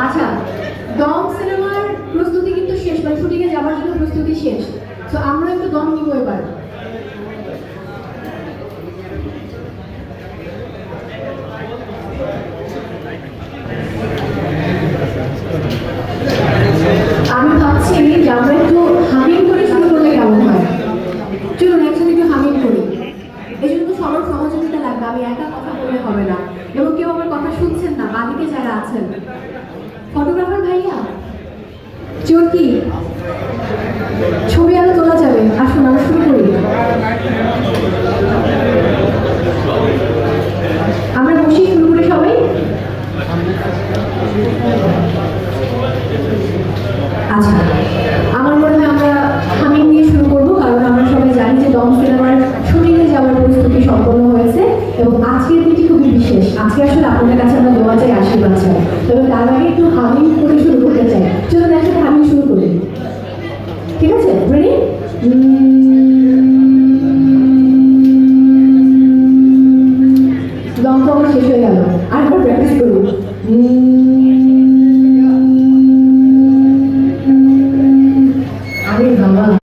আচ্ছা, দম সিনেমার প্রস্তুতি কিন্তু শেষ, মানে শুটিংয়ে যাওয়ার জন্য প্রস্তুতি শেষ। তো আমরা একটু দম নিব এবার। আমি ভাবছি যে আমরা একটু হামিং করে শুরু করলে কেমন হয়। চলুন একসাথে একটু হামিং করি। এই জন্য সবার সহযোগিতা লাগবে, আমি একা কথা বললে হবে না। এবং কেউ আমার কথা শুনছেন না, বাদিকে যারা আছেন। ফটোগ্রাফার ভাইয়া, চোরকি ছবি আরো তোলা যাবে, আসুন আমরা শুরু করি। আমরা বসি, শুরু করি সবাই। আচ্ছা, আমার মনে হয় আমরা হামিং দিয়ে শুরু করবো, কারণ আমরা সবাই জানি যে দম সিনেমার শুটিংয়ে যাওয়ার প্রস্তুতি সম্পন্ন হয়েছে এবং আজকের দিনটি খুবই বিশেষ। আজকে আসলে